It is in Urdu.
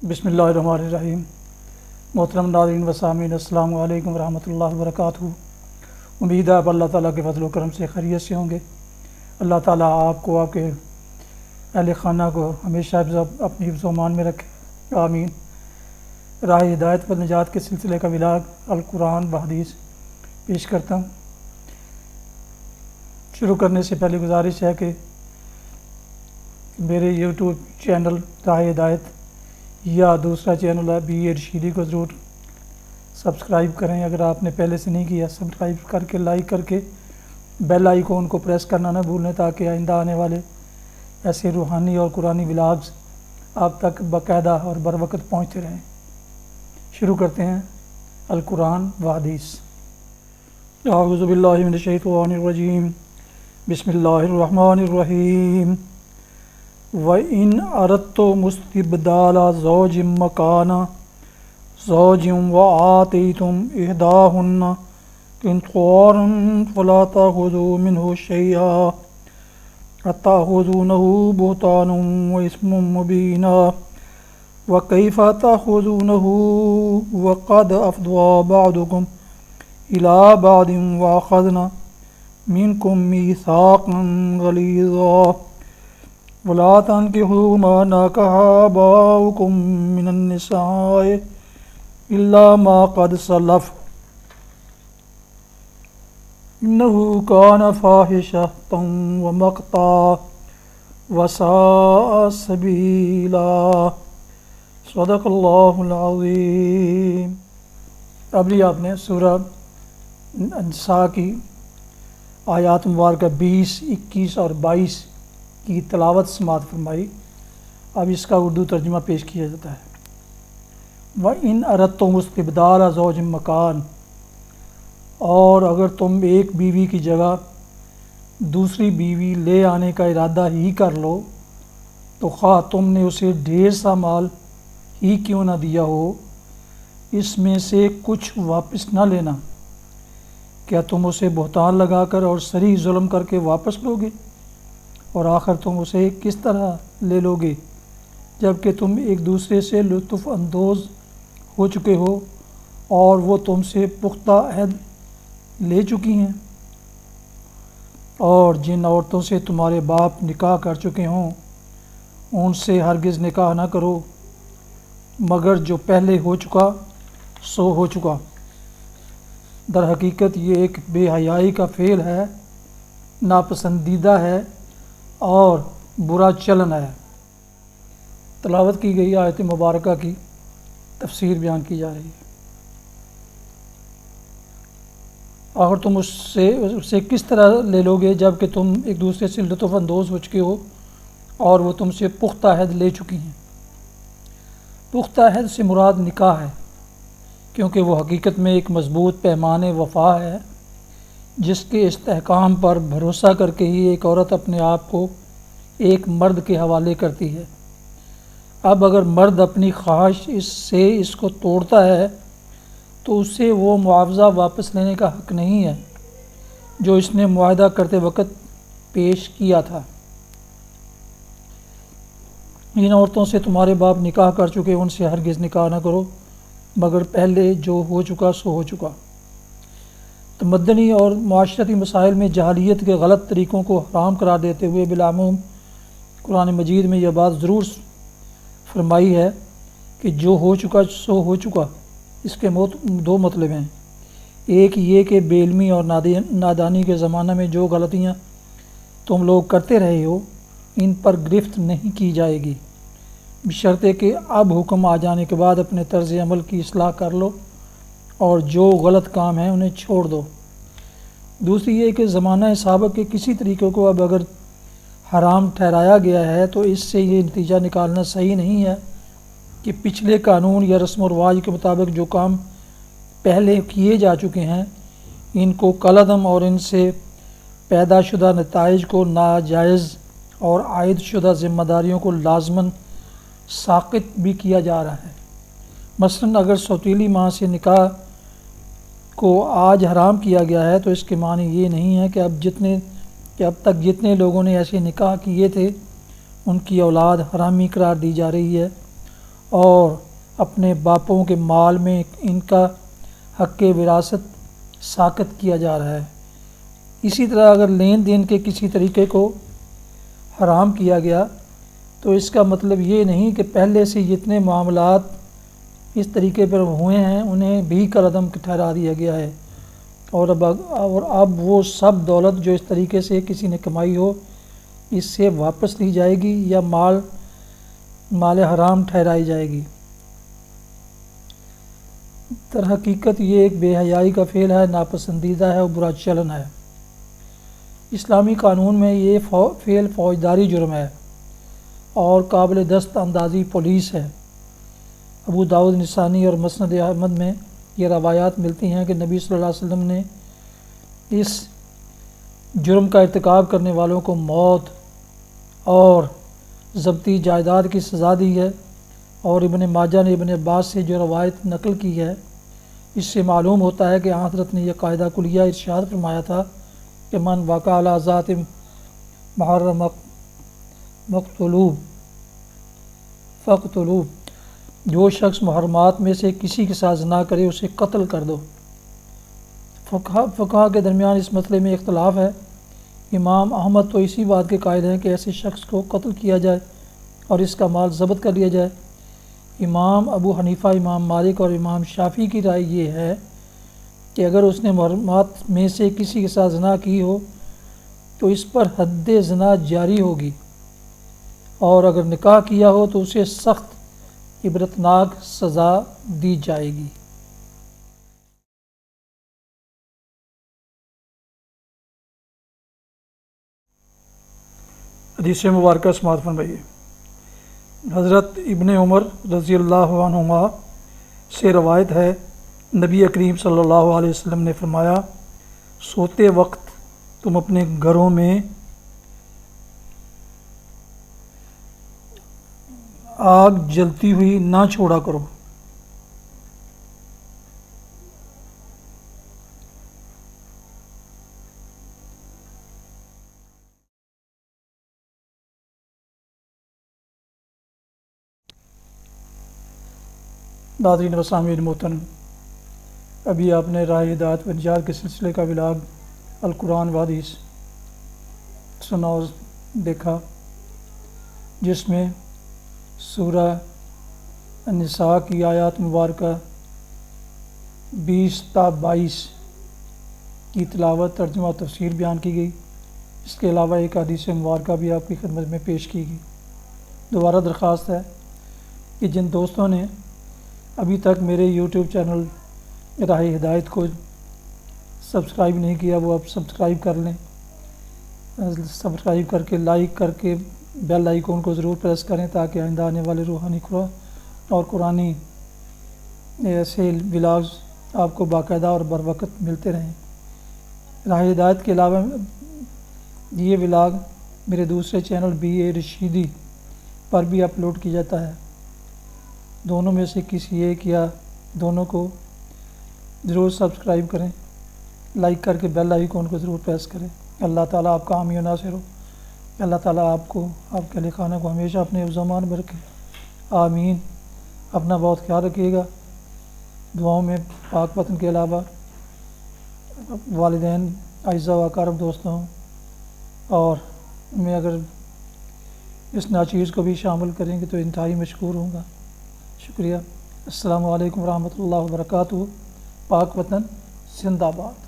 بسم اللہ الرحمن الرحیم۔ محترم ناظرین و سامعین، السلام علیکم ورحمۃ اللہ وبرکاتہ۔ امید ہے آپ اللہ تعالیٰ کے فضل و کرم سے خیریت سے ہوں گے۔ اللہ تعالیٰ آپ کو، آپ کے اہل خانہ کو ہمیشہ اپنی حفظ و امان میں رکھے، آمین۔ راہ ہدایت و نجات کے سلسلے کا ولاگ القرآن و حدیث پیش کرتا ہوں۔ شروع کرنے سے پہلے گزارش ہے کہ میرے یوٹیوب چینل راہ ہدایت یا دوسرا چینل ہے بی ارشیدی کو ضرور سبسکرائب کریں اگر آپ نے پہلے سے نہیں کیا۔ سبسکرائب کر کے، لائک کر کے، بیل آئیکن کو پریس کرنا نہ بھولیں تاکہ آئندہ آنے والے ایسے روحانی اور قرآنی ولاگز آپ تک باقاعدہ اور بر وقت پہنچتے رہیں۔ شروع کرتے ہیں القرآن و حدیث۔ اعوذ باللہ من الشیطان الرجیم، بسم اللہ الرحمن الرحیم۔ وَإِنْ أَرَدْتُمُ اسْتِبْدَالَ زَوْجٍ مَّكَانَ زَوْجٍ وَآتَيْتُمْ إِحْدَاهُنَّ قِنطَارًا فَلَا تَأْخُذُوا مِنْهُ شَيْئًا أَتَأْخُذُونَهُ بُهْتَانًا وَإِثْمًا مُّبِينًا وَكَيْفَ تَأْخُذُونَهُ وَقَدْ أَفْضَىٰ بَعْضُكُمْ إِلَىٰ بَعْضٍ وَأَخَذْنَ مِنكُم مِّيثَاقًا غَلِيظًا وَلَا تَنكِحُوا مَا نَكَحَ آبَاؤُكُم مِّنَ النِّسَاءِ إِلَّا مَا قَدْ سَلَفَ إِنَّهُ كَانَ فَاحِشَةً وَمَقْتًا وَسَاءَ سَبِيلًا۔ صدق اللہ العظیم۔ ابھی آپ نے سورہ نساء کی آیات مبارکہ 20، 21 اور 22 کی تلاوت سماعت فرمائی۔ اب اس کا اردو ترجمہ پیش کیا جاتا ہے۔ وَإِنْ أَرَدْتُمُ اسْتِبْدَالَ زَوْجٍ مَّكَانَ، اور اگر تم ایک بیوی کی جگہ دوسری بیوی لے آنے کا ارادہ ہی کر لو تو خواہ تم نے اسے ڈھیر سا مال ہی کیوں نہ دیا ہو، اس میں سے کچھ واپس نہ لینا۔ کیا تم اسے بہتان لگا کر اور صریح ظلم کر کے واپس لو گے؟ اور آخر تم اسے کس طرح لے لو گے جب کہ تم ایک دوسرے سے لطف اندوز ہو چکے ہو اور وہ تم سے پختہ عہد لے چکی ہیں؟ اور جن عورتوں سے تمہارے باپ نکاح کر چکے ہوں ان سے ہرگز نکاح نہ کرو مگر جو پہلے ہو چکا سو ہو چکا۔ در حقیقت یہ ایک بے حیائی کا فعل ہے، ناپسندیدہ ہے اور برا چلن ہے۔ تلاوت کی گئی آیت مبارکہ کی تفسیر بیان کی جا رہی ہے۔ آخر تم اسے کس طرح لے لو گے جب کہ تم ایک دوسرے سے لطف اندوز ہو چکے ہو اور وہ تم سے پختہ عہد لے چکی ہیں۔ پختہ عہد سے مراد نکاح ہے، کیونکہ وہ حقیقت میں ایک مضبوط پیمان وفا ہے جس کے استحکام پر بھروسہ کر کے ہی ایک عورت اپنے آپ کو ایک مرد کے حوالے کرتی ہے۔ اب اگر مرد اپنی خواہش اس کو توڑتا ہے تو اسے وہ معاوضہ واپس لینے کا حق نہیں ہے جو اس نے معاہدہ کرتے وقت پیش کیا تھا۔ ان عورتوں سے تمہارے باپ نکاح کر چکے ان سے ہرگز نکاح نہ کرو مگر پہلے جو ہو چکا سو ہو چکا۔ تمدنی اور معاشرتی مسائل میں جاہلیت کے غلط طریقوں کو حرام قرار دیتے ہوئے بالعموم قرآن مجید میں یہ بات ضرور فرمائی ہے کہ جو ہو چکا سو ہو چکا۔ اس کے دو مطلب ہیں۔ ایک یہ کہ بے علمی اور نادانی کے زمانہ میں جو غلطیاں تم لوگ کرتے رہے ہو ان پر گرفت نہیں کی جائے گی، بشرطے کہ اب حکم آ جانے کے بعد اپنے طرز عمل کی اصلاح کر لو اور جو غلط کام ہیں انہیں چھوڑ دو۔ دوسری یہ کہ زمانہ سابق کے کسی طریقے کو اب اگر حرام ٹھہرایا گیا ہے تو اس سے یہ نتیجہ نکالنا صحیح نہیں ہے کہ پچھلے قانون یا رسم و رواج کے مطابق جو کام پہلے کیے جا چکے ہیں ان کو کالعدم اور ان سے پیدا شدہ نتائج کو ناجائز اور عائد شدہ ذمہ داریوں کو لازماً ساقط بھی کیا جا رہا ہے۔ مثلاً اگر سوتیلی ماں سے نکاح کو آج حرام کیا گیا ہے تو اس کے معنی یہ نہیں ہے کہ اب تک جتنے لوگوں نے ایسے نکاح کیے تھے ان کی اولاد حرامی قرار دی جا رہی ہے اور اپنے باپوں کے مال میں ان کا حق وراثت ساقط کیا جا رہا ہے۔ اسی طرح اگر لین دین کے کسی طریقے کو حرام کیا گیا تو اس کا مطلب یہ نہیں کہ پہلے سے جتنے معاملات اس طریقے پر ہوئے ہیں انہیں بھی کالعدم ٹھہرا دیا گیا ہے، اور اب وہ سب دولت جو اس طریقے سے کسی نے کمائی ہو اس سے واپس لی جائے گی یا مال حرام ٹھہرائی جائے گی۔ در حقیقت یہ ایک بے حیائی کا فعل ہے، ناپسندیدہ ہے اور برا چلن ہے۔ اسلامی قانون میں یہ فعل فوجداری جرم ہے اور قابل دست اندازی پولیس ہے۔ ابو داؤد نسانی اور مسند احمد میں یہ روایات ملتی ہیں کہ نبی صلی اللہ علیہ وسلم نے اس جرم کا ارتکاب کرنے والوں کو موت اور ضبطی جائیداد کی سزا دی ہے، اور ابن ماجہ نے ابن عباس سے جو روایت نقل کی ہے اس سے معلوم ہوتا ہے کہ حضرت نے یہ قاعدہ کلیہ ارشاد فرمایا تھا کہ من وقع علی ذات محرم فقتلوہ، جو شخص محرمات میں سے کسی کے ساتھ زنا کرے اسے قتل کر دو۔ فقہا کے درمیان اس مسئلے میں اختلاف ہے۔ امام احمد تو اسی بات کے قائل ہیں کہ ایسے شخص کو قتل کیا جائے اور اس کا مال ضبط کر لیا جائے۔ امام ابو حنیفہ، امام مالک اور امام شافعی کی رائے یہ ہے کہ اگر اس نے محرمات میں سے کسی کے ساتھ زنا کی ہو تو اس پر حد زنا جاری ہوگی، اور اگر نکاح کیا ہو تو اسے سخت عبرتناک سزا دی جائے گی۔ حدیث مبارکہ سماعت فرمائیے۔ حضرت ابن عمر رضی اللہ عنہما سے روایت ہے، نبی کریم صلی اللہ علیہ وسلم نے فرمایا، سوتے وقت تم اپنے گھروں میں آگ جلتی ہوئی نہ چھوڑا کرو۔ ناظرین و سامعین محترم، ابھی آپ نے راہ ہدایت و نجات کے سلسلے کا ولاگ القرآن و حدیث سنا اور دیکھا، جس میں سورہ النساء کی آیات مبارکہ 20 تا 22 کی تلاوت، ترجمہ و تفسیر بیان کی گئی۔ اس کے علاوہ ایک حدیث مبارکہ بھی آپ کی خدمت میں پیش کی گئی۔ دوبارہ درخواست ہے کہ جن دوستوں نے ابھی تک میرے یوٹیوب چینل راہ ہدایت کو سبسکرائب نہیں کیا وہ اب سبسکرائب کر لیں، سبسکرائب کر کے لائک کر کے بیل آئیکن کو ضرور پریس کریں تاکہ آئندہ آنے والے روحانی اور قرآنی ایسے ولاگز آپ کو باقاعدہ اور بر وقت ملتے رہیں۔ راہ ہدایت کے علاوہ یہ ولاگ میرے دوسرے چینل BA رشیدی پر بھی اپلوڈ کیا جاتا ہے۔ دونوں میں سے کسی ایک یا دونوں کو ضرور سبسکرائب کریں، لائک کر کے بیل آئیکن کو ضرور پریس کریں۔ اللہ تعالیٰ آپ کا حامی و ناصر ہو۔ اللہ تعالیٰ آپ کو، آپ کے اہل خانہ کو ہمیشہ اپنے حفظ و امان میں رکھے، آمین۔ اپنا بہت خیال رکھیے گا۔ دعاؤں میں پاک وطن کے علاوہ والدین، اعزاء و اقارب دوستوں اور میں اگر اس ناچیز کو بھی شامل کریں گے تو انتہائی مشکور ہوں گا۔ شکریہ۔ السلام علیکم ورحمۃ اللہ وبرکاتہ۔ پاک وطن زندہ باد۔